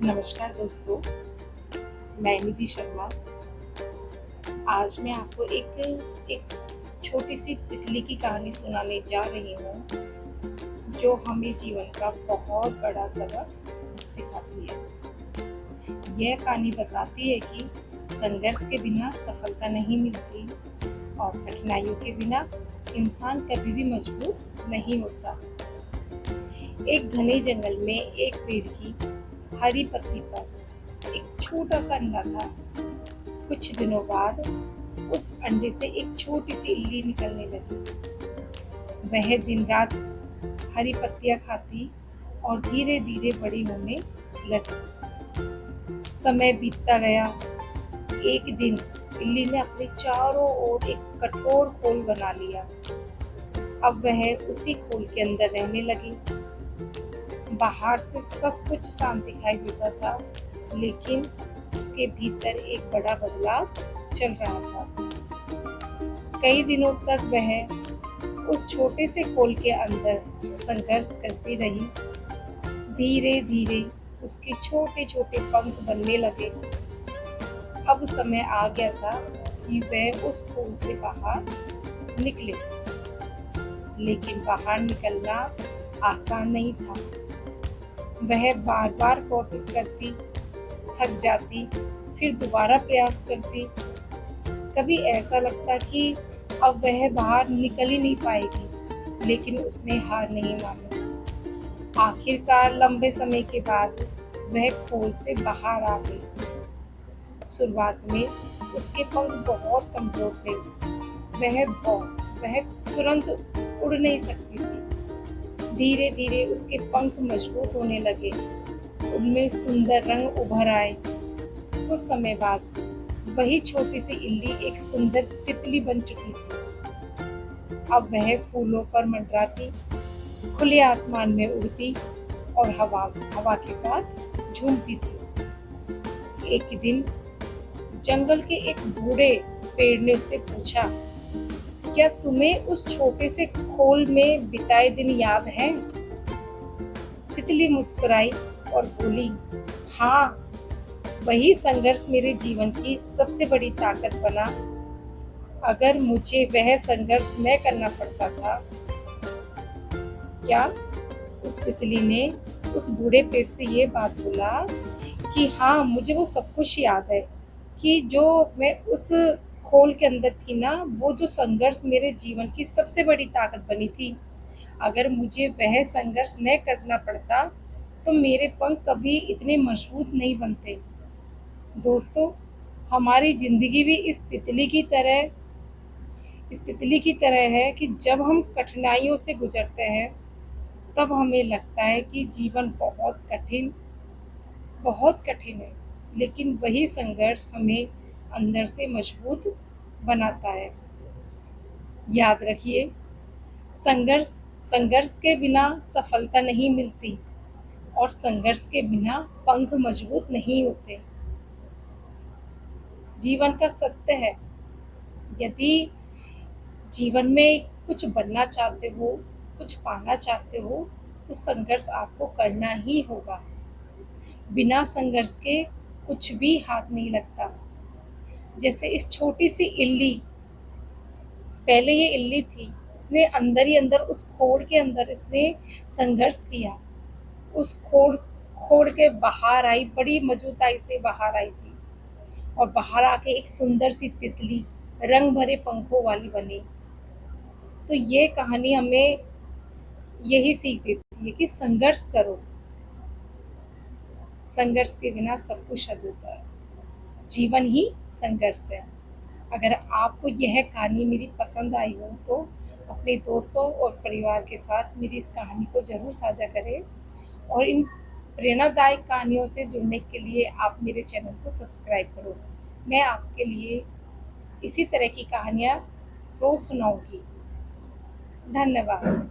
नमस्कार दोस्तों, मैं निधि शर्मा। आज मैं आपको एक छोटी सी तितली की कहानी सुनाने जा रही हूँ, जो हमें जीवन का बहुत बड़ा सबक सिखाती है। यह कहानी बताती है कि संघर्ष के बिना सफलता नहीं मिलती और कठिनाइयों के बिना इंसान कभी भी मजबूत नहीं होता। एक घने जंगल में एक पेड़ की हरी पत्ती पर एक छोटा सा अंडा था। कुछ दिनों बाद उस अंडे से एक छोटी सी इल्ली निकलने लगी। वह दिन रात हरी पत्तियां खाती और धीरे धीरे बड़ी होने लगी। समय बीतता गया। एक दिन इल्ली ने अपने चारों ओर एक कठोर खोल बना लिया। अब वह उसी खोल के अंदर रहने लगी। बाहर से सब कुछ शांत दिखाई देता था, लेकिन उसके भीतर एक बड़ा बदलाव चल रहा था। कई दिनों तक वह उस छोटे से खोल के अंदर संघर्ष करती रही। धीरे धीरे उसके छोटे छोटे पंख बनने लगे। अब समय आ गया था कि वह उस खोल से बाहर निकले, लेकिन बाहर निकलना आसान नहीं था। वह बार बार कोशिश करती, थक जाती, फिर दोबारा प्रयास करती। कभी ऐसा लगता कि अब वह बाहर निकल ही नहीं पाएगी, लेकिन उसने हार नहीं मानी। आखिरकार लंबे समय के बाद वह खोल से बाहर आ गई। शुरुआत में उसके पंख बहुत कमजोर थे। वह तुरंत उड़ नहीं सकती थी। धीरे धीरे उसके पंख मजबूत होने लगे, उनमें सुंदर रंग उभर आए। कुछ समय बाद वही छोटी सी इल्ली एक सुंदर तितली बन चुकी थी। अब वह फूलों पर मंडराती, खुले आसमान में उड़ती और हवा के साथ झूमती थी। एक दिन जंगल के एक बूढ़े पेड़ ने उससे पूछा, क्या तुम्हें उस छोटे से खोल में बिताए दिन याद हैं? तितली मुस्कुराई और बोली, हाँ, वही संघर्ष मेरे जीवन की सबसे बड़ी ताकत बना। अगर मुझे वह संघर्ष न करना पड़ता था। क्या उस तितली ने उस बूढ़े पेड़ से ये बात बोला कि हाँ, मुझे वो सब कुछ याद है कि जो मैं उस खोल के अंदर थी ना, वो जो संघर्ष मेरे जीवन की सबसे बड़ी ताकत बनी थी। अगर मुझे वह संघर्ष न करना पड़ता तो मेरे पंख कभी इतने मजबूत नहीं बनते। दोस्तों, हमारी जिंदगी भी इस तितली की तरह है कि जब हम कठिनाइयों से गुजरते हैं, तब हमें लगता है कि जीवन बहुत कठिन है, लेकिन वही संघर्ष हमें अंदर से मजबूत बनाता है। याद रखिए, संघर्ष संघर्ष के बिना सफलता नहीं मिलती और संघर्ष के बिना पंख मजबूत नहीं होते। जीवन का सत्य है, यदि जीवन में कुछ बनना चाहते हो, कुछ पाना चाहते हो, तो संघर्ष आपको करना ही होगा। बिना संघर्ष के कुछ भी हाथ नहीं लगता। जैसे इस छोटी सी इल्ली, पहले ये इल्ली थी, इसने अंदर ही अंदर उस खोड़ के अंदर इसने संघर्ष किया। उस खोड़ के बाहर आई, बड़ी मजबूताई से बाहर आई थी और बाहर आके एक सुंदर सी तितली रंग भरे पंखों वाली बनी। तो ये कहानी हमें यही सीख देती है कि संघर्ष करो। संघर्ष के बिना सब कुछ अधूरा है। जीवन ही संघर्ष है। अगर आपको यह कहानी मेरी पसंद आई हो तो अपने दोस्तों और परिवार के साथ मेरी इस कहानी को ज़रूर साझा करें और इन प्रेरणादायक कहानियों से जुड़ने के लिए आप मेरे चैनल को सब्सक्राइब करो। मैं आपके लिए इसी तरह की कहानियाँ रोज़ सुनाऊंगी। धन्यवाद।